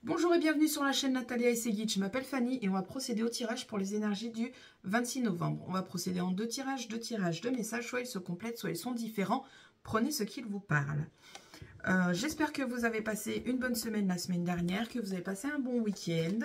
Bonjour et bienvenue sur la chaîne Natalia et ses guides. Je m'appelle Fanny et on va procéder au tirage pour les énergies du 26 novembre. On va procéder en deux tirages de messages. Soit ils se complètent, soit ils sont différents. Prenez ce qu'il vous parle. J'espère que vous avez passé une bonne semaine la semaine dernière, que vous avez passé un bon week-end.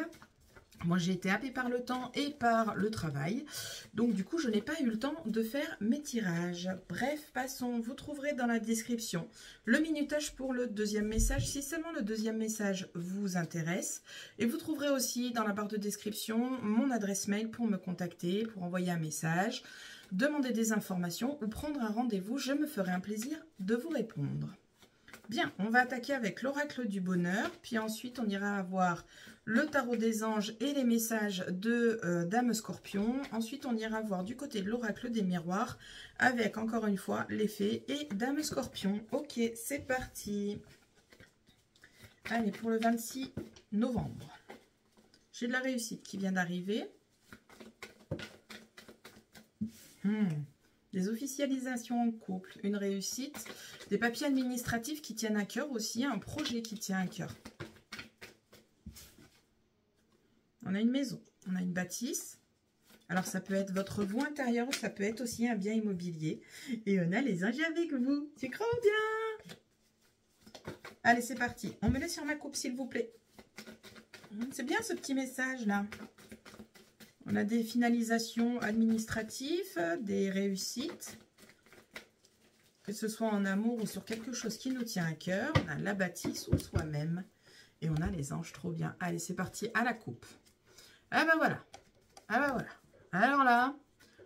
Moi, j'ai été happée par le temps et par le travail. Donc, du coup, je n'ai pas eu le temps de faire mes tirages. Bref, passons. Vous trouverez dans la description le minutage pour le deuxième message, si seulement le deuxième message vous intéresse. Et vous trouverez aussi dans la barre de description mon adresse mail pour me contacter, pour envoyer un message, demander des informations ou prendre un rendez-vous. Je me ferai un plaisir de vous répondre. Bien, on va attaquer avec l'oracle du bonheur, puis ensuite on ira avoir le tarot des anges et les messages de Dame Scorpion. Ensuite, on ira voir du côté de l'oracle des miroirs avec, encore une fois, les fées et Dame Scorpion. Ok, c'est parti. Allez, pour le 26 novembre. J'ai de la réussite qui vient d'arriver. Des officialisations en couple, une réussite, des papiers administratifs qui tiennent à cœur aussi, un projet qui tient à cœur. On a une maison, on a une bâtisse. Alors ça peut être votre voie intérieure, ça peut être aussi un bien immobilier. Et on a les anges avec vous, c'est trop bien. Allez, c'est parti. On me laisse sur ma coupe, s'il vous plaît. C'est bien ce petit message là. On a des finalisations administratives, des réussites, que ce soit en amour ou sur quelque chose qui nous tient à cœur. On a la bâtisse ou soi-même. Et on a les anges, trop bien. Allez, c'est parti, à la coupe. Ah ben voilà. Ah ben voilà. Alors là,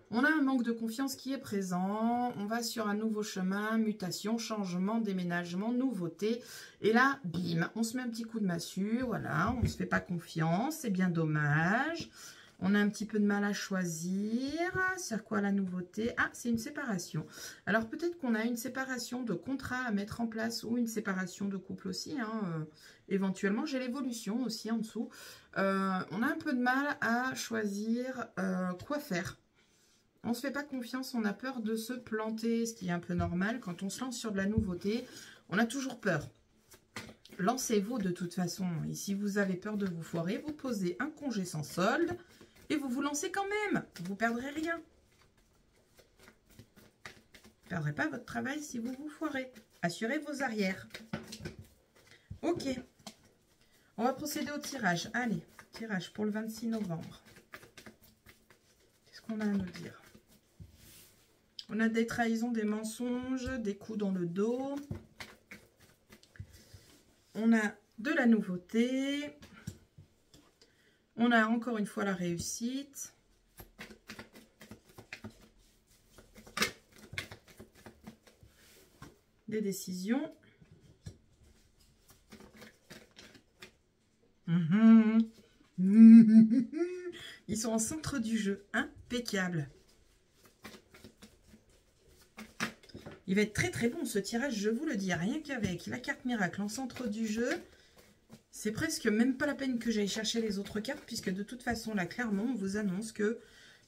on a un manque de confiance qui est présent. On va sur un nouveau chemin, mutation, changement, déménagement, nouveauté. Et là, bim, on se met un petit coup de massue. Voilà, on ne se fait pas confiance. C'est bien dommage. On a un petit peu de mal à choisir. C'est quoi la nouveauté? Ah, c'est une séparation. Alors peut-être qu'on a une séparation de contrat à mettre en place ou une séparation de couple aussi. Éventuellement, j'ai l'évolution aussi en dessous. On a un peu de mal à choisir quoi faire. On ne se fait pas confiance, on a peur de se planter, ce qui est un peu normal. Quand on se lance sur de la nouveauté, on a toujours peur. Lancez-vous de toute façon. Et si vous avez peur de vous foirer, vous posez un congé sans solde. Et vous vous lancez quand même. Vous ne perdrez rien. Vous ne perdrez pas votre travail si vous vous foirez. Assurez vos arrières. Ok. On va procéder au tirage. Allez, tirage pour le 26 novembre. Qu'est-ce qu'on a à nous dire? On a des trahisons, des mensonges, des coups dans le dos. On a de la nouveauté. On a encore une fois la réussite. Des décisions. Ils sont en centre du jeu. Impeccable. Il va être très très bon ce tirage, je vous le dis. Rien qu'avec la carte miracle en centre du jeu. C'est presque même pas la peine que j'aille chercher les autres cartes, puisque de toute façon, là, clairement, on vous annonce que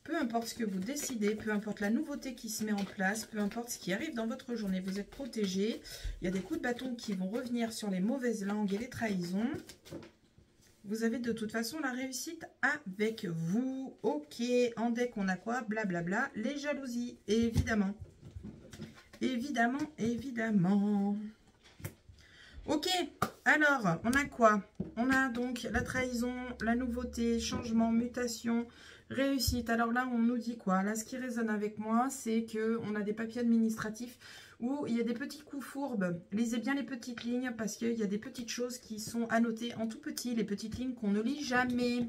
peu importe ce que vous décidez, peu importe la nouveauté qui se met en place, peu importe ce qui arrive dans votre journée, vous êtes protégé. Il y a des coups de bâton qui vont revenir sur les mauvaises langues et les trahisons. Vous avez de toute façon la réussite avec vous. Ok, en deck, on a quoi? Blablabla, les jalousies, évidemment. Évidemment, évidemment. Ok, alors, on a quoi? On a donc la trahison, la nouveauté, changement, mutation, réussite. Alors là, on nous dit quoi? Là, ce qui résonne avec moi, c'est qu'on a des papiers administratifs où il y a des petits coups fourbes. Lisez bien les petites lignes parce qu'il y a des petites choses qui sont annotées en tout petit, les petites lignes qu'on ne lit jamais.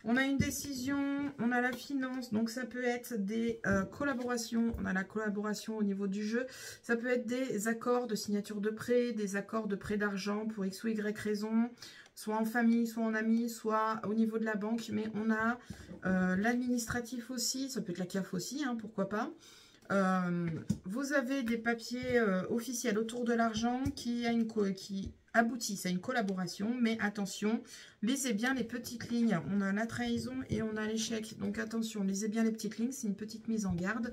On a une décision, on a la finance, donc ça peut être des collaborations. On a la collaboration au niveau du jeu. Ça peut être des accords de signature de prêt, des accords de prêt d'argent pour X ou Y raison, soit en famille, soit en amis, soit au niveau de la banque. Mais on a l'administratif aussi, ça peut être la CAF aussi, pourquoi pas. Vous avez des papiers officiels autour de l'argent qui aboutissent à une collaboration, mais attention, lisez bien les petites lignes. On a la trahison et on a l'échec, donc attention, lisez bien les petites lignes, c'est une petite mise en garde.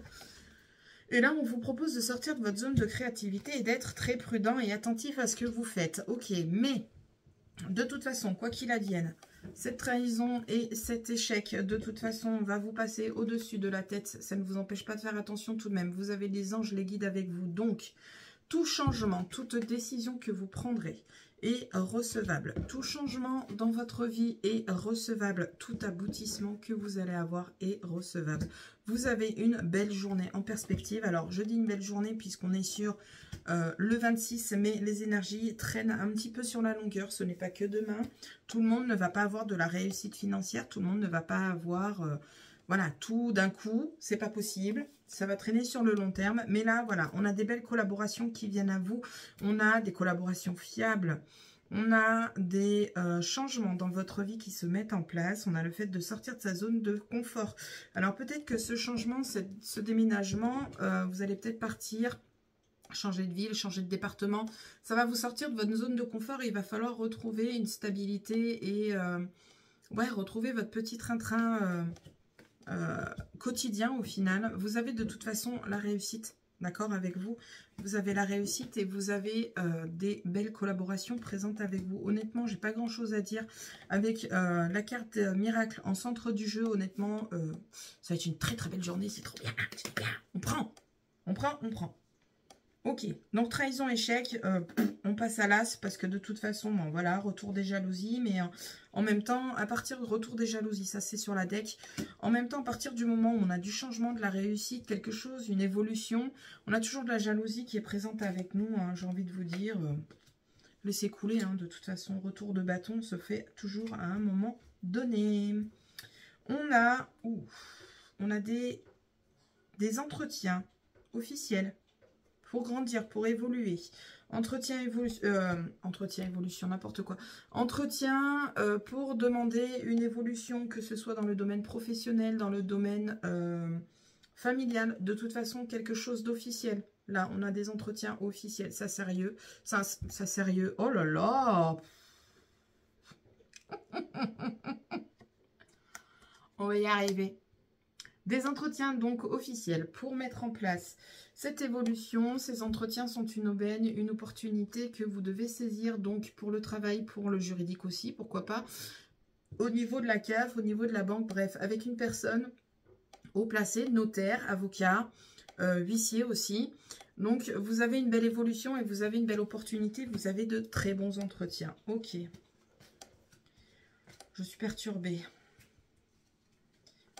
Et là, on vous propose de sortir de votre zone de créativité et d'être très prudent et attentif à ce que vous faites. Ok, mais De toute façon, quoi qu'il advienne, cette trahison et cet échec, de toute façon, va vous passer au-dessus de la tête. Ça ne vous empêche pas de faire attention tout de même. Vous avez les anges, les guides avec vous. Donc, tout changement, toute décision que vous prendrez est recevable. Tout changement dans votre vie est recevable. Tout aboutissement que vous allez avoir est recevable. Vous avez une belle journée en perspective. Alors, je dis une belle journée puisqu'on est sur le 26, mais les énergies traînent un petit peu sur la longueur. Ce n'est pas que demain. Tout le monde ne va pas avoir de la réussite financière. Tout le monde ne va pas avoir... voilà, tout d'un coup, c'est pas possible. Ça va traîner sur le long terme. Mais là, voilà, on a des belles collaborations qui viennent à vous. On a des collaborations fiables. On a des changements dans votre vie qui se mettent en place. On a le fait de sortir de sa zone de confort. Alors peut-être que ce changement, ce déménagement, vous allez peut-être partir, changer de ville, changer de département. Ça va vous sortir de votre zone de confort. Et il va falloir retrouver une stabilité et ouais, retrouver votre petit train-train quotidien au final. Vous avez de toute façon la réussite, d'accord, avec vous. Vous avez la réussite et vous avez des belles collaborations présentes avec vous. Honnêtement, j'ai pas grand chose à dire avec la carte miracle en centre du jeu. Honnêtement, ça va être une très très belle journée. C'est trop bien, c'est trop bien. On prend, on prend, on prend. Ok, donc trahison, échec, on passe à l'as parce que de toute façon, bon, voilà, retour des jalousies, mais en même temps, à partir du retour des jalousies, ça c'est sur la deck, en même temps, à partir du moment où on a du changement, de la réussite, quelque chose, une évolution, on a toujours de la jalousie qui est présente avec nous, hein, j'ai envie de vous dire, laissez couler, hein, de toute façon, retour de bâton se fait toujours à un moment donné. On a des entretiens officiels. Pour grandir, pour évoluer. Entretien, évolution, n'importe quoi. Entretien pour demander une évolution, que ce soit dans le domaine professionnel, dans le domaine familial. De toute façon, quelque chose d'officiel. Là, on a des entretiens officiels. Ça, sérieux. Ça, sérieux. Oh là là. On va y arriver. Des entretiens donc officiels pour mettre en place cette évolution. Ces entretiens sont une aubaine, une opportunité que vous devez saisir donc pour le travail, pour le juridique aussi, pourquoi pas. Au niveau de la CAF, au niveau de la banque, bref, avec une personne haut placée, notaire, avocat, huissier aussi. Donc vous avez une belle évolution et vous avez une belle opportunité, vous avez de très bons entretiens. Ok. Je suis perturbée.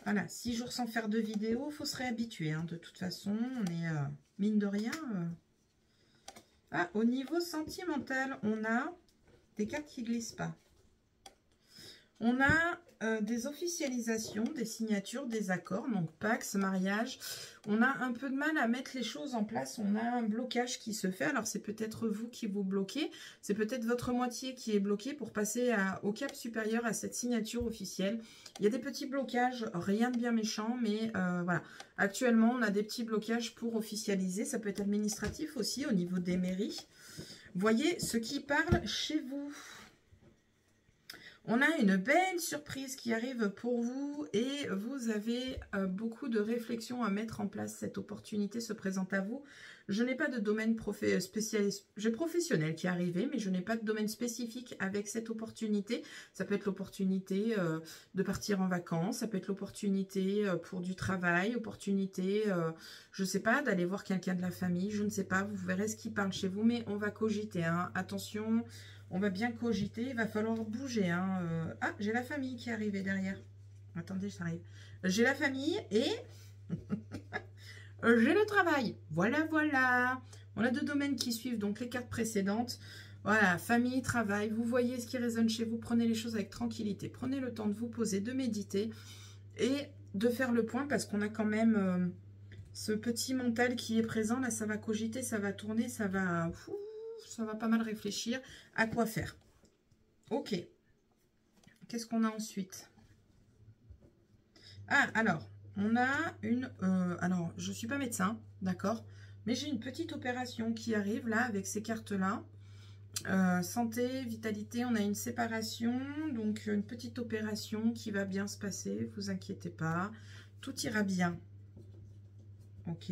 Voilà, 6 jours sans faire de vidéo, il faut se réhabituer. Hein. De toute façon, on est, mine de rien... Ah, au niveau sentimental, on a des cartes qui ne glissent pas. On a des officialisations, des signatures, des accords, donc Pax, mariage. On a un peu de mal à mettre les choses en place. On a un blocage qui se fait. Alors, c'est peut-être vous qui vous bloquez. C'est peut-être votre moitié qui est bloquée pour passer au cap supérieur à cette signature officielle. Il y a des petits blocages, rien de bien méchant, mais voilà. Actuellement, on a des petits blocages pour officialiser. Ça peut être administratif aussi au niveau des mairies. Voyez ce qui parle chez vous. On a une belle surprise qui arrive pour vous et vous avez beaucoup de réflexions à mettre en place. Cette opportunité se présente à vous. Je n'ai pas de domaine spécialiste. J'ai professionnel qui est arrivé, mais je n'ai pas de domaine spécifique avec cette opportunité. Ça peut être l'opportunité de partir en vacances, ça peut être l'opportunité pour du travail, opportunité, je ne sais pas, d'aller voir quelqu'un de la famille, je ne sais pas. Vous verrez ce qui parle chez vous, mais on va cogiter. Hein. Attention... On va bien cogiter, il va falloir bouger. Hein. Ah, j'ai la famille qui est arrivée derrière. Attendez, ça arrive. J'ai la famille et j'ai le travail. Voilà, voilà. On a 2 domaines qui suivent, donc les cartes précédentes. Voilà, famille, travail. Vous voyez ce qui résonne chez vous. Prenez les choses avec tranquillité. Prenez le temps de vous poser, de méditer et de faire le point parce qu'on a quand même ce petit mental qui est présent. Là, ça va cogiter, ça va tourner, ça va... ça va pas mal réfléchir à quoi faire. Ok. Qu'est-ce qu'on a ensuite? Ah, alors, on a une... alors, je ne suis pas médecin, d'accord? Mais j'ai une petite opération qui arrive là, avec ces cartes-là. Santé, vitalité, on a une séparation. Donc, une petite opération qui va bien se passer. Vous inquiétez pas. Tout ira bien. Ok.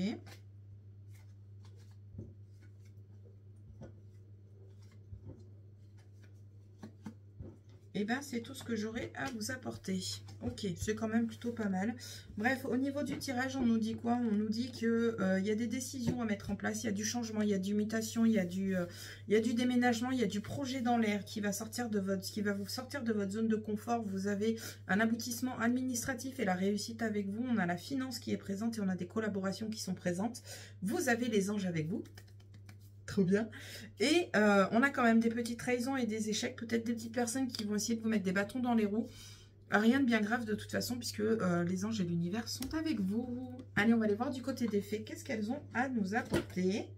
Et bien, c'est tout ce que j'aurai à vous apporter. Ok, c'est quand même plutôt pas mal. Bref, au niveau du tirage, on nous dit quoi? On nous dit qu'il y a des décisions à mettre en place, il y a du changement, il y a du mutation, il y a du déménagement, il y a du projet dans l'air qui va sortir de qui va vous sortir de votre zone de confort. Vous avez un aboutissement administratif et la réussite avec vous. On a la finance qui est présente et on a des collaborations qui sont présentes. Vous avez les anges avec vous. Trop bien. Et on a quand même des petites trahisons et des échecs. Peut-être des petites personnes qui vont essayer de vous mettre des bâtons dans les roues. Rien de bien grave de toute façon, puisque les anges et l'univers sont avec vous. Allez, on va aller voir du côté des fées. Qu'est-ce qu'elles ont à nous apporter?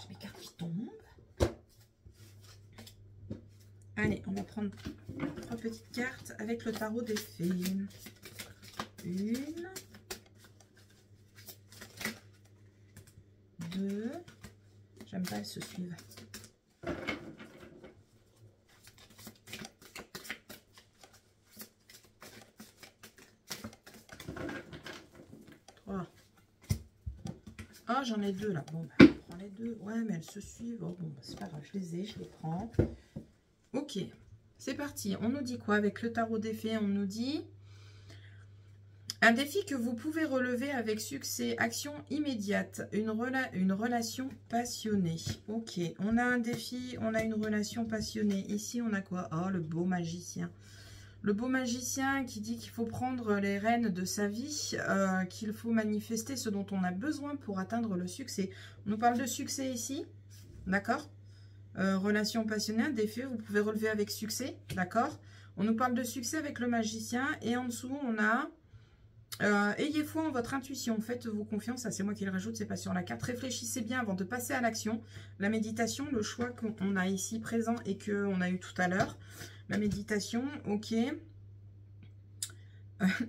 J'ai mes cartes qui tombent. Allez, on va prendre 3 petites cartes avec le tarot des fées. 1, 2. J'aime pas, elles se suivent. 3. Ah, j'en ai 2 là. Bon, bah, je prends les 2. Ouais, mais elles se suivent. Oh, bon, bah, c'est pas grave, je les ai, je les prends. Ok, c'est parti. On nous dit quoi avec le tarot des fées? On nous dit... Un défi que vous pouvez relever avec succès, action immédiate, une relation passionnée. Ok, on a un défi, on a une relation passionnée. Ici, on a quoi? Oh, le beau magicien. Le beau magicien qui dit qu'il faut prendre les rênes de sa vie, qu'il faut manifester ce dont on a besoin pour atteindre le succès. On nous parle de succès ici, d'accord? Relation passionnée, un défi, vous pouvez relever avec succès, d'accord? On nous parle de succès avec le magicien et en dessous, on a... ayez foi en votre intuition, faites-vous confiance, ça c'est moi qui le rajoute, c'est pas sur la carte. Réfléchissez bien avant de passer à l'action. La méditation, le choix qu'on a ici présent et qu'on a eu tout à l'heure. La méditation, ok.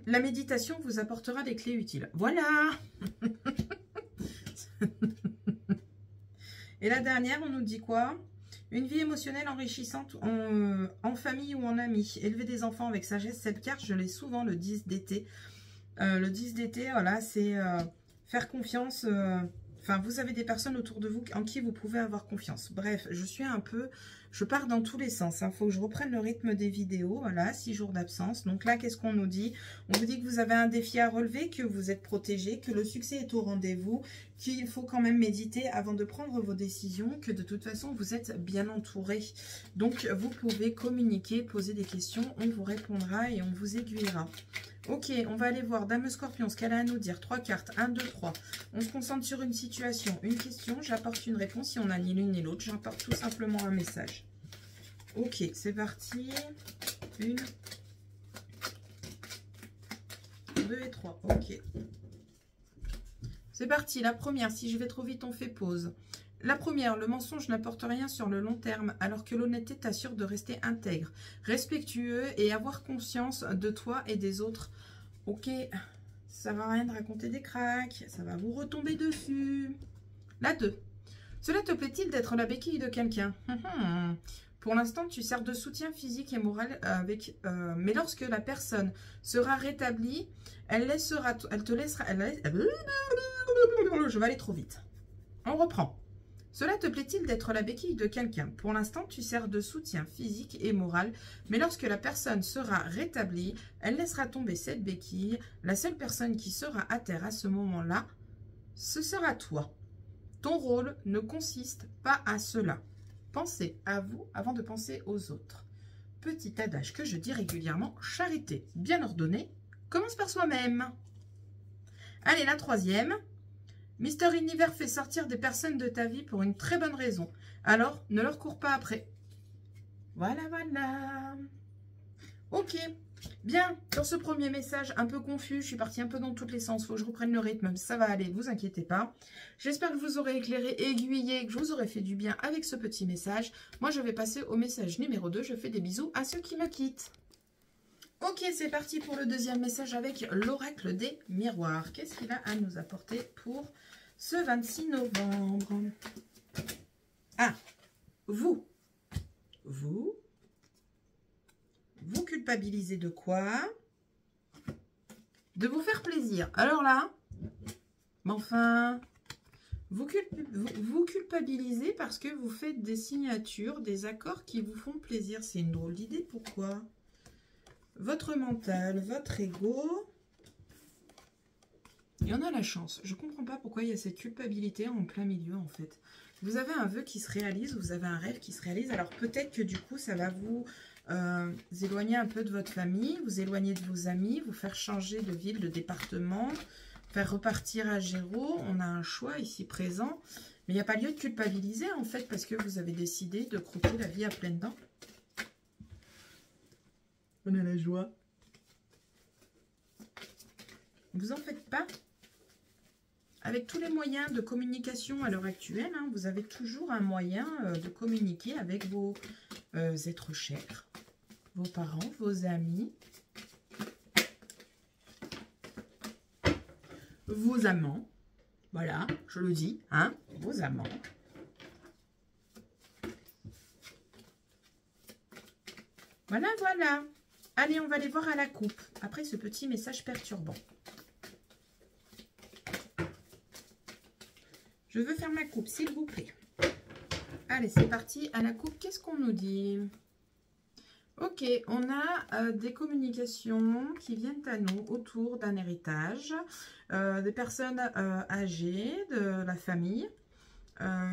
La méditation vous apportera des clés utiles. Voilà. Et la dernière, on nous dit quoi? Une vie émotionnelle enrichissante en famille ou en amis. Élever des enfants avec sagesse, cette carte, je l'ai souvent le 10 d'été. Le 10 d'été, voilà, c'est faire confiance. Enfin, vous avez des personnes autour de vous en qui vous pouvez avoir confiance. Bref, je pars dans tous les sens. Il faut que je reprenne le rythme des vidéos. Voilà, 6 jours d'absence. Donc là, qu'est-ce qu'on nous dit? On vous dit que vous avez un défi à relever, que vous êtes protégé, que le succès est au rendez-vous, qu'il faut quand même méditer avant de prendre vos décisions, que de toute façon, vous êtes bien entouré. Donc, vous pouvez communiquer, poser des questions, on vous répondra et on vous aiguillera. Ok, on va aller voir Dame Scorpion, ce qu'elle a à nous dire. 3 cartes, 1, 2, 3. On se concentre sur une situation, une question. J'apporte une réponse. Si on n'a ni l'une ni l'autre, j'apporte tout simplement un message. Ok, c'est parti. 1, 2 et 3. Ok. C'est parti. La première, si je vais trop vite, on fait pause. La première, le mensonge n'apporte rien sur le long terme, alors que l'honnêteté t'assure de rester intègre, respectueux et avoir conscience de toi et des autres. Ok, ça va rien de raconter des cracks, ça va vous retomber dessus. La 2. Cela te plaît-il d'être la béquille de quelqu'un? Pour l'instant, tu sers de soutien physique et moral mais lorsque la personne sera rétablie, je vais aller trop vite. On reprend. Cela te plaît-il d'être la béquille de quelqu'un? Pour l'instant, tu sers de soutien physique et moral, mais lorsque la personne sera rétablie, elle laissera tomber cette béquille. La seule personne qui sera à terre à ce moment-là, ce sera toi. Ton rôle ne consiste pas à cela. Pensez à vous avant de penser aux autres. Petit adage que je dis régulièrement, charité bien ordonnée commence par soi-même. Allez, la 3e. Mister Univers fait sortir des personnes de ta vie pour une très bonne raison. Alors, ne leur cours pas après. Voilà, voilà. Ok. Bien, sur ce premier message un peu confus, je suis partie un peu dans tous les sens. Il faut que je reprenne le rythme, ça va aller, vous inquiétez pas. J'espère que je vous aurai éclairé, aiguillé, que je vous aurai fait du bien avec ce petit message. Moi, je vais passer au message numéro 2. Je fais des bisous à ceux qui me quittent. Ok, c'est parti pour le deuxième message avec l'oracle des miroirs. Qu'est-ce qu'il a à nous apporter pour ce 26 novembre? Ah, vous culpabilisez de quoi? De vous faire plaisir. Alors là, mais enfin, Vous culpabilisez parce que vous faites des signatures, des accords qui vous font plaisir. C'est une drôle d'idée. Pourquoi? Votre mental, votre ego. Il y en a la chance. Je ne comprends pas pourquoi il y a cette culpabilité en plein milieu, en fait. Vous avez un vœu qui se réalise, vous avez un rêve qui se réalise. Alors peut-être que du coup, ça va vous éloigner un peu de votre famille, vous éloigner de vos amis, vous faire changer de ville, de département, faire repartir à zéro. On a un choix ici présent. Mais il n'y a pas lieu de culpabiliser, en fait, parce que vous avez décidé de croquer la vie à pleines dents. On a la joie. Vous en faites pas. Avec tous les moyens de communication à l'heure actuelle, hein, vous avez toujours un moyen de communiquer avec vos êtres chers, vos parents, vos amis, vos amants. Voilà, je le dis, hein, vos amants. Voilà, voilà. Allez, on va les voir à la coupe, après ce petit message perturbant. Je veux faire ma coupe, s'il vous plaît. Allez, c'est parti. À la coupe, qu'est-ce qu'on nous dit? Ok, on a des communications qui viennent à nous autour d'un héritage, des personnes âgées, de la famille,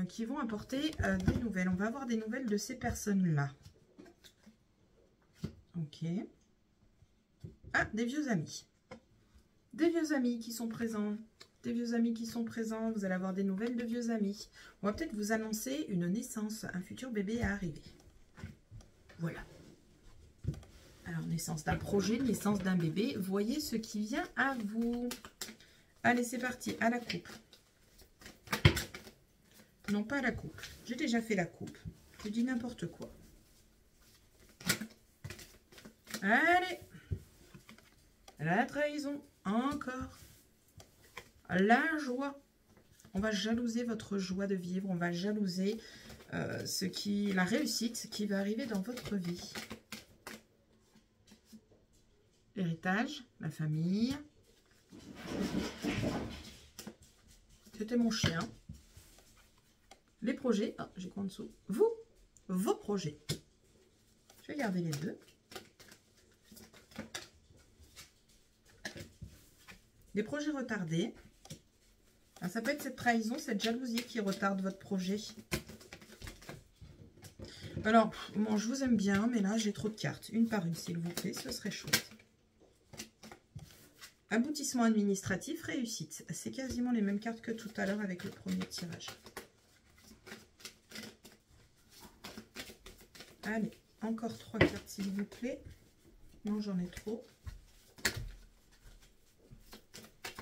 qui vont apporter des nouvelles. On va avoir des nouvelles de ces personnes-là. Ok. Ah, des vieux amis. Des vieux amis qui sont présents. Des vieux amis qui sont présents. Vous allez avoir des nouvelles de vieux amis. On va peut-être vous annoncer une naissance. Un futur bébé à arriver. Voilà. Alors, naissance d'un projet, naissance d'un bébé. Voyez ce qui vient à vous. Allez, c'est parti. À la coupe. Non, pas à la coupe. J'ai déjà fait la coupe. Je dis n'importe quoi. Allez. La trahison. Encore. La joie. On va jalouser votre joie de vivre. On va jalouser la réussite qui va arriver dans votre vie. L'héritage, la famille. C'était mon chien. Les projets. Ah, j'ai quoi en dessous? Vous, vos projets. Je vais garder les deux. Des projets retardés. Alors, ça peut être cette trahison, cette jalousie qui retarde votre projet. Alors, bon, je vous aime bien, mais là, j'ai trop de cartes. Une par une, s'il vous plaît, ce serait chouette. Aboutissement administratif, réussite. C'est quasiment les mêmes cartes que tout à l'heure avec le premier tirage. Allez, encore 3 cartes, s'il vous plaît. Non, j'en ai trop.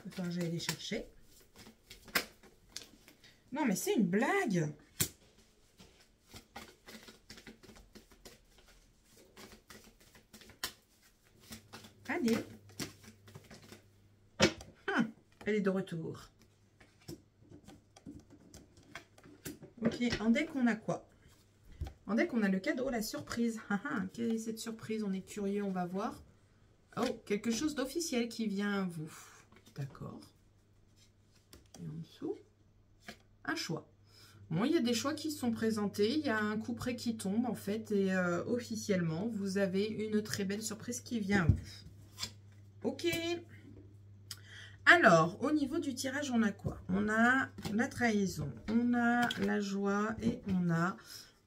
Il va falloir que j'aille les chercher. Non, mais c'est une blague. Allez. Elle est de retour. Ok, en deck, on a quoi? En deck, on a le cadeau, la surprise. Quelle est cette surprise? On est curieux, on va voir. Oh, quelque chose d'officiel qui vient à vous. D'accord. Et en dessous, un choix. Bon, il y a des choix qui sont présentés. Il y a un coup près qui tombe, en fait. Et officiellement, vous avez une très belle surprise qui vient à vous. Ok. Alors, au niveau du tirage, on a quoi? On a la trahison, on a la joie et on a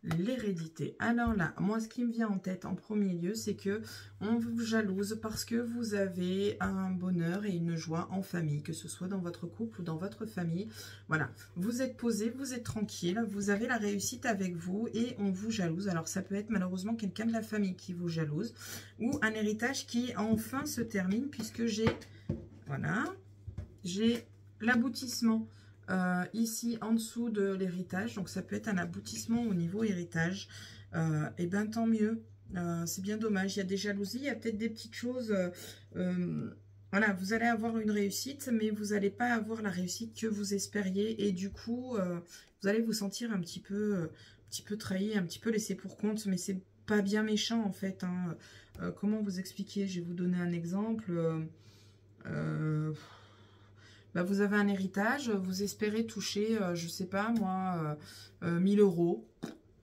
l'hérédité. Alors là, moi, ce qui me vient en tête en premier lieu, c'est que on vous jalouse parce que vous avez un bonheur et une joie en famille, que ce soit dans votre couple ou dans votre famille. Voilà, vous êtes posé, vous êtes tranquille, vous avez la réussite avec vous et on vous jalouse. Alors, ça peut être malheureusement quelqu'un de la famille qui vous jalouse ou un héritage qui enfin se termine puisque j'ai... Voilà, j'ai l'aboutissement ici en dessous de l'héritage. Donc ça peut être un aboutissement au niveau héritage. Et bien tant mieux. C'est bien dommage. Il y a des jalousies, il y a peut-être des petites choses. Voilà, vous allez avoir une réussite, mais vous n'allez pas avoir la réussite que vous espériez. Et du coup, vous allez vous sentir un petit peu trahi, un petit peu laissé pour compte. Mais c'est pas bien méchant en fait. Hein. Comment vous expliquer? Je vais vous donner un exemple. bah, vous avez un héritage, vous espérez toucher, je sais pas moi, 1000 euros.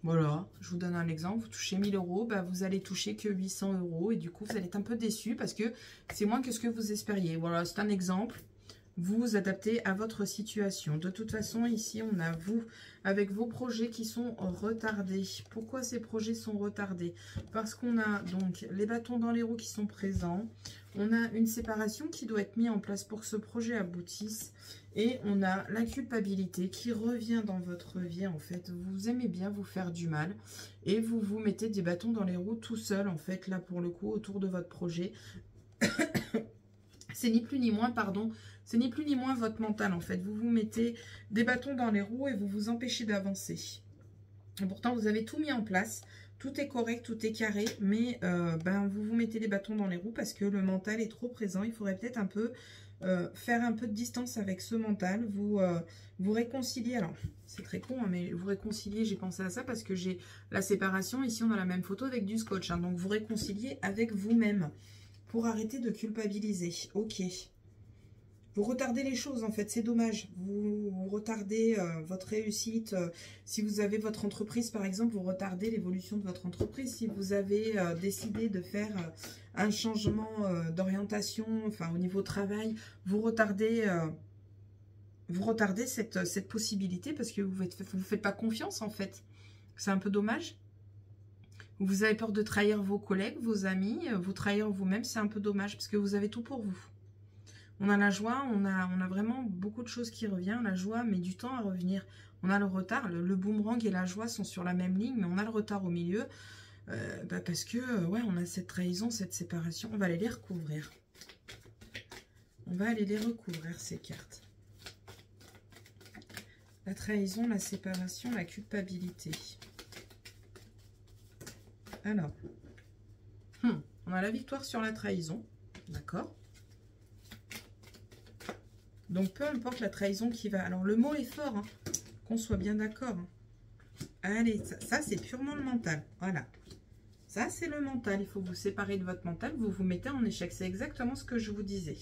Voilà, je vous donne un exemple, vous touchez 1000 euros, bah, vous allez toucher que 800 euros et du coup vous allez être un peu déçu parce que c'est moins que ce que vous espériez. Voilà, c'est un exemple. Vous adaptez à votre situation. De toute façon, ici, on a vous avec vos projets qui sont retardés. Pourquoi ces projets sont retardés? Parce qu'on a donc les bâtons dans les roues qui sont présents. On a une séparation qui doit être mise en place pour que ce projet aboutisse. Et on a la culpabilité qui revient dans votre vie. En fait, vous aimez bien vous faire du mal. Et vous vous mettez des bâtons dans les roues tout seul, en fait, là, pour le coup, autour de votre projet. C'est ni plus ni moins, pardon, c'est ni plus ni moins votre mental en fait. Vous vous mettez des bâtons dans les roues et vous vous empêchez d'avancer. Et pourtant, vous avez tout mis en place. Tout est correct, tout est carré. Mais ben, vous vous mettez des bâtons dans les roues parce que le mental est trop présent. Il faudrait peut-être un peu faire un peu de distance avec ce mental. Vous réconcilier. Alors, c'est très con, hein, mais vous réconcilier, j'ai pensé à ça parce que j'ai la séparation. Ici, on a la même photo avec du scotch. Hein, donc, vous réconciliez avec vous-même. Pour arrêter de culpabiliser. Ok. Vous retardez les choses, en fait. C'est dommage. Vous retardez votre réussite. Si vous avez votre entreprise, par exemple, vous retardez l'évolution de votre entreprise. Si vous avez décidé de faire un changement d'orientation, enfin, au niveau travail, vous retardez cette possibilité parce que vous ne faites pas confiance, en fait. C'est un peu dommage. Vous avez peur de trahir vos collègues, vos amis, vous trahir vous-même, c'est un peu dommage parce que vous avez tout pour vous. On a la joie, on a vraiment beaucoup de choses qui reviennent. La joie met du temps à revenir. On a le retard, le boomerang et la joie sont sur la même ligne, mais on a le retard au milieu bah parce que, ouais, on a cette trahison, cette séparation. On va aller les recouvrir. On va aller les recouvrir, ces cartes. La trahison, la séparation, la culpabilité. Alors, on a la victoire sur la trahison, d'accord. Donc, peu importe la trahison qui va... Alors, le mot est fort, hein, qu'on soit bien d'accord. Hein. Allez, ça c'est purement le mental, voilà. Ça, c'est le mental, il faut vous séparer de votre mental, vous vous mettez en échec. C'est exactement ce que je vous disais.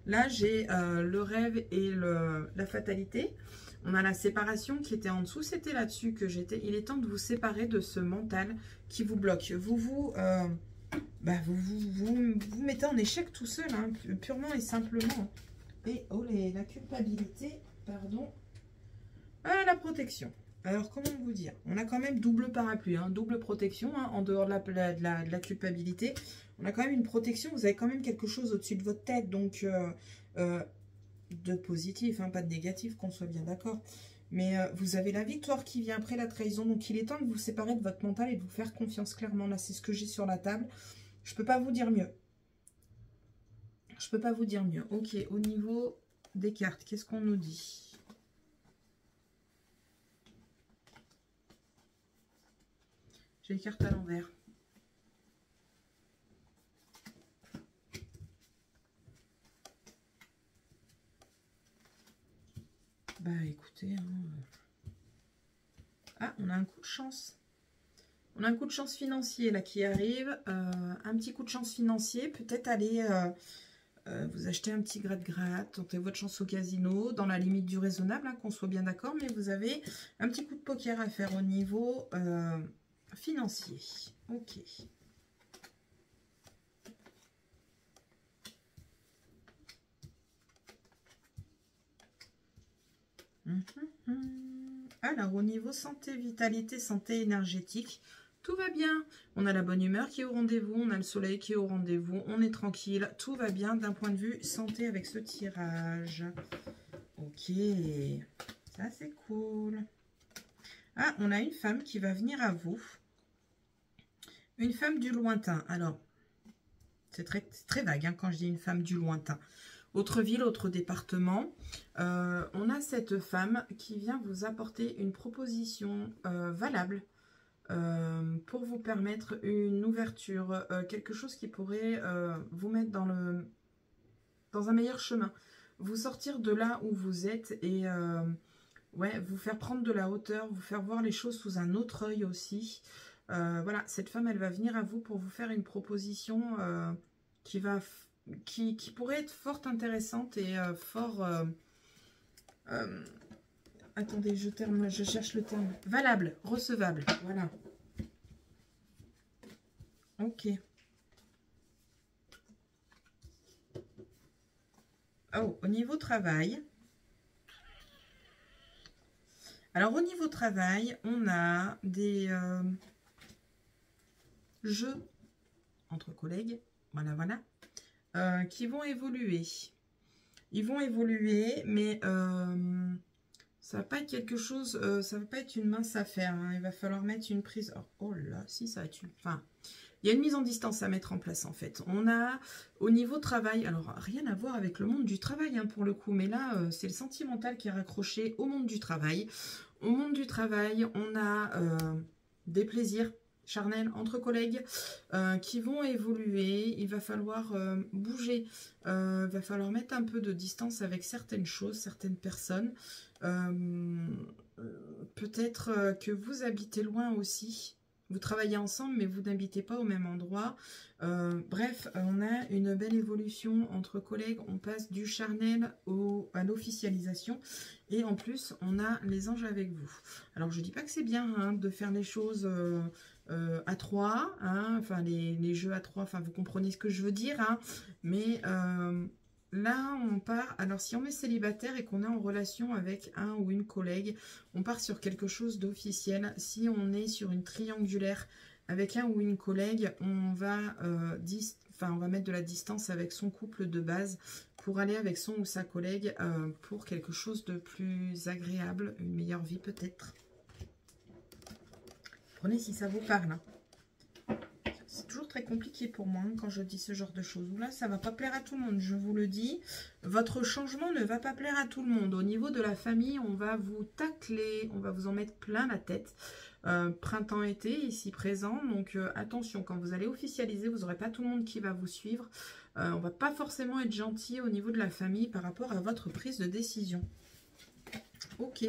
Là, j'ai le rêve et la fatalité. On a la séparation qui était en dessous, c'était là-dessus que j'étais. Il est temps de vous séparer de ce mental qui vous bloque. Vous mettez en échec tout seul, hein, purement et simplement. Et oh, la culpabilité, pardon. Ah, la protection. Alors, comment vous dire? On a quand même double parapluie, hein, double protection, hein, en dehors de la culpabilité. On a quand même une protection, vous avez quand même quelque chose au-dessus de votre tête, donc... de positif, hein, pas de négatif, qu'on soit bien d'accord. Mais vous avez la victoire qui vient après la trahison. Donc, il est temps de vous séparer de votre mental et de vous faire confiance clairement. Là, c'est ce que j'ai sur la table. Je ne peux pas vous dire mieux. Je ne peux pas vous dire mieux. Ok, au niveau des cartes, qu'est-ce qu'on nous dit? J'ai les cartes à l'envers. Bah écoutez, hein. Ah, on a un coup de chance. On a un coup de chance financier là qui arrive. Un petit coup de chance financier. Peut-être aller vous acheter un petit gratte-gratte, tenter votre chance au casino, dans la limite du raisonnable, hein, qu'on soit bien d'accord. Mais vous avez un petit coup de poker à faire au niveau financier. Ok. Alors, au niveau santé, vitalité, santé énergétique, tout va bien. On a la bonne humeur qui est au rendez-vous, on a le soleil qui est au rendez-vous, on est tranquille, tout va bien d'un point de vue santé avec ce tirage. Ok, ça c'est cool. Ah, on a une femme qui va venir à vous. Une femme du lointain. Alors, c'est très vague hein, quand je dis une femme du lointain. Autre ville, autre département. On a cette femme qui vient vous apporter une proposition valable pour vous permettre une ouverture, quelque chose qui pourrait vous mettre dans un meilleur chemin. Vous sortir de là où vous êtes et ouais, vous faire prendre de la hauteur, vous faire voir les choses sous un autre œil aussi. Voilà, cette femme, elle va venir à vous pour vous faire une proposition qui va qui pourrait être fort intéressante et fort... attendez, je cherche le terme. Valable, recevable, voilà. Ok. Oh, au niveau travail. Alors, au niveau travail, on a des jeux entre collègues, voilà, qui vont évoluer. Ils vont évoluer, mais ça va pas être quelque chose, ça va pas être une mince affaire. Hein. Il va falloir mettre une prise. Oh là, si ça va être une. Enfin, il y a une mise en distance à mettre en place en fait. On a au niveau travail, alors rien à voir avec le monde du travail hein, pour le coup, mais là c'est le sentimental qui est raccroché au monde du travail. Au monde du travail, on a des plaisirs charnels entre collègues qui vont évoluer. Il va falloir bouger, il va falloir mettre un peu de distance avec certaines choses, certaines personnes. Peut-être que vous habitez loin aussi. Vous travaillez ensemble, mais vous n'habitez pas au même endroit. Bref, on a une belle évolution entre collègues. On passe du charnel à l'officialisation. Et en plus, on a les anges avec vous. Alors, je ne dis pas que c'est bien hein, de faire les choses à trois. Hein, enfin, les jeux à trois. Enfin, vous comprenez ce que je veux dire. Hein, mais là, on part... Alors, si on est célibataire et qu'on est en relation avec un ou une collègue, on part sur quelque chose d'officiel. Si on est sur une triangulaire avec un ou une collègue, on va, on va mettre de la distance avec son couple de base pour aller avec son ou sa collègue pour quelque chose de plus agréable, une meilleure vie peut-être. Prenez si ça vous parle. Hein. C'est toujours très compliqué pour moi hein, quand je dis ce genre de choses. Là, ça ne va pas plaire à tout le monde, je vous le dis. Votre changement ne va pas plaire à tout le monde. Au niveau de la famille, on va vous tacler, on va vous en mettre plein la tête. Printemps-été, ici présent. Donc, attention, quand vous allez officialiser, vous n'aurez pas tout le monde qui va vous suivre. On ne va pas forcément être gentil au niveau de la famille par rapport à votre prise de décision. Ok.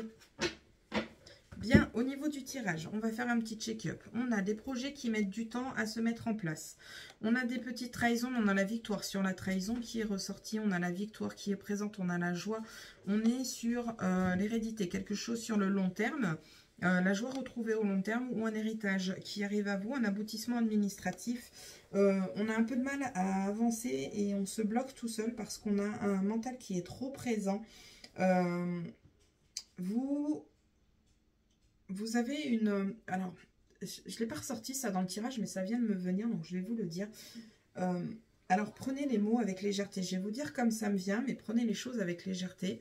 Bien, au niveau du tirage, on va faire un petit check-up. On a des projets qui mettent du temps à se mettre en place. On a des petites trahisons, on a la victoire sur la trahison qui est ressortie. On a la victoire qui est présente, on a la joie. On est sur l'hérédité, quelque chose sur le long terme. La joie retrouvée au long terme ou un héritage qui arrive à vous, un aboutissement administratif. On a un peu de mal à avancer et on se bloque tout seul parce qu'on a un mental qui est trop présent. Vous avez une... Alors, je ne l'ai pas ressorti ça dans le tirage, mais ça vient de me venir, donc je vais vous le dire. Alors, prenez les mots avec légèreté. Je vais vous dire comme ça me vient, mais prenez les choses avec légèreté.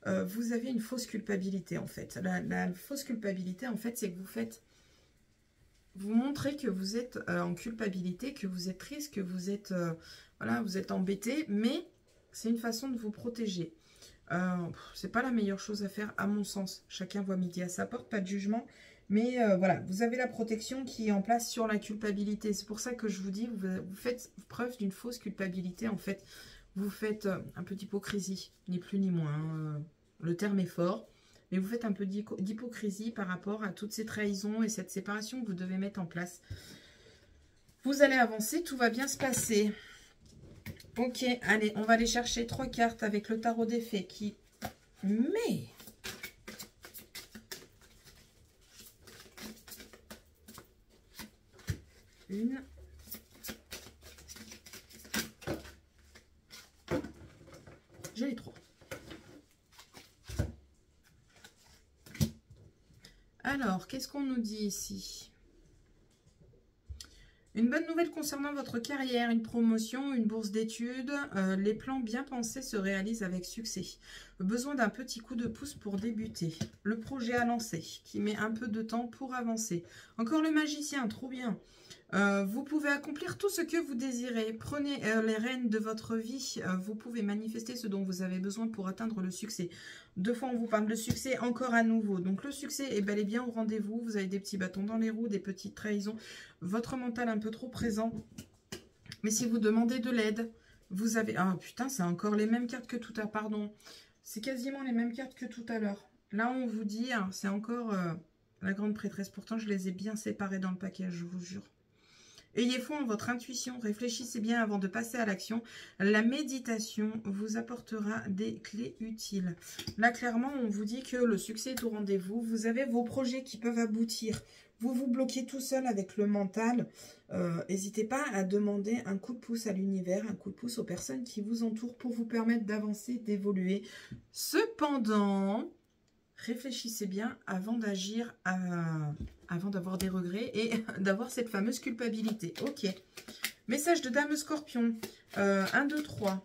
Vous avez une fausse culpabilité, en fait. La fausse culpabilité, en fait, c'est que vous montrez que vous êtes en culpabilité, que vous êtes triste, que vous êtes, voilà, vous êtes embêté, mais c'est une façon de vous protéger. C'est pas la meilleure chose à faire à mon sens. Chacun voit midi à sa porte, pas de jugement. Mais voilà, vous avez la protection qui est en place sur la culpabilité. C'est pour ça que je vous dis, vous faites preuve d'une fausse culpabilité. En fait, vous faites un peu d'hypocrisie, ni plus ni moins. Le terme est fort. Mais vous faites un peu d'hypocrisie par rapport à toutes ces trahisons et cette séparation que vous devez mettre en place. Vous allez avancer, tout va bien se passer. Ok, allez, on va aller chercher 3 cartes avec le tarot des fées qui... Mais... Une... J'ai les 3. Alors, qu'est-ce qu'on nous dit ici ? Une bonne nouvelle concernant votre carrière, une promotion, une bourse d'études. Les plans bien pensés se réalisent avec succès. Besoin d'un petit coup de pouce pour débuter. Le projet à lancer, qui met un peu de temps pour avancer. Encore le magicien, trop bien. Vous pouvez accomplir tout ce que vous désirez. Prenez les rênes de votre vie. Vous pouvez manifester ce dont vous avez besoin pour atteindre le succès. 2 fois, on vous parle de succès, encore à nouveau. Donc, le succès est bel et bien au rendez-vous. Vous avez des petits bâtons dans les roues, des petites trahisons. Votre mental un peu trop présent. Mais si vous demandez de l'aide, vous avez... Ah, putain, c'est encore les mêmes cartes que tout à l'heure. Pardon. C'est quasiment les mêmes cartes que tout à l'heure. Là, on vous dit, hein, c'est encore la grande prêtresse. Pourtant, je les ai bien séparées dans le paquet, je vous jure. Ayez foi en votre intuition, réfléchissez bien avant de passer à l'action. La méditation vous apportera des clés utiles. Là, clairement, on vous dit que le succès est au rendez-vous. Vous avez vos projets qui peuvent aboutir. Vous vous bloquez tout seul avec le mental. N'hésitez pas à demander un coup de pouce à l'univers, un coup de pouce aux personnes qui vous entourent pour vous permettre d'avancer, d'évoluer. Cependant, réfléchissez bien avant d'agir, avant d'avoir des regrets et d'avoir cette fameuse culpabilité. Ok. Message de Dame Scorpion. 1, 2, 3.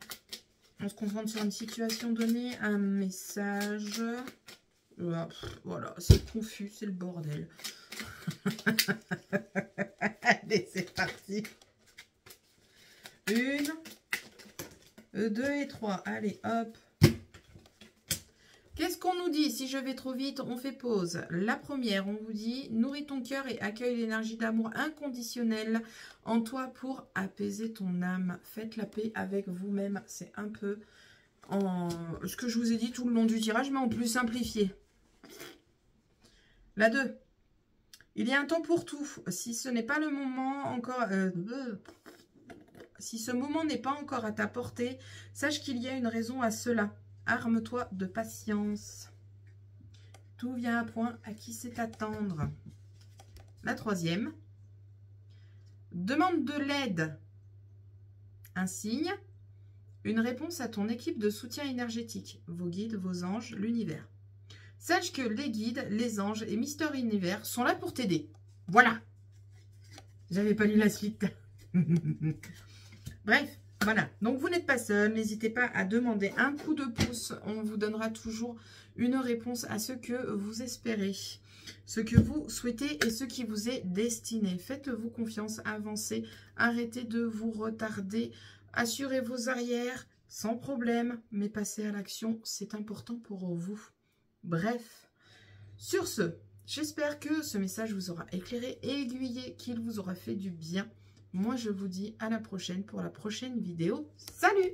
On se concentre sur une situation donnée. Un message. Voilà, c'est confus, c'est le bordel. Allez, c'est parti. 1, 2 et 3. Allez, hop. Qu'est-ce qu'on nous dit? Si je vais trop vite, on fait pause. La première, on vous dit, nourris ton cœur et accueille l'énergie d'amour inconditionnelle en toi pour apaiser ton âme. Faites la paix avec vous-même. C'est un peu ce que je vous ai dit tout le long du tirage, mais en plus simplifié. La 2. Il y a un temps pour tout. Si ce n'est pas le moment encore... si ce moment n'est pas encore à ta portée, sache qu'il y a une raison à cela. Arme-toi de patience. Tout vient à point à qui sait attendre. La 3e. Demande de l'aide. Un signe. Une réponse à ton équipe de soutien énergétique. Vos guides, vos anges, l'univers. Sache que les guides, les anges et Mister Univers sont là pour t'aider. Voilà. J'avais pas lu la suite. Bref. Voilà, donc vous n'êtes pas seul, n'hésitez pas à demander un coup de pouce, on vous donnera toujours une réponse à ce que vous espérez, ce que vous souhaitez et ce qui vous est destiné. Faites-vous confiance, avancez, arrêtez de vous retarder, assurez vos arrières sans problème, mais passez à l'action, c'est important pour vous. Bref, sur ce, j'espère que ce message vous aura éclairé et aiguillé, qu'il vous aura fait du bien. Moi, je vous dis à la prochaine pour la prochaine vidéo. Salut!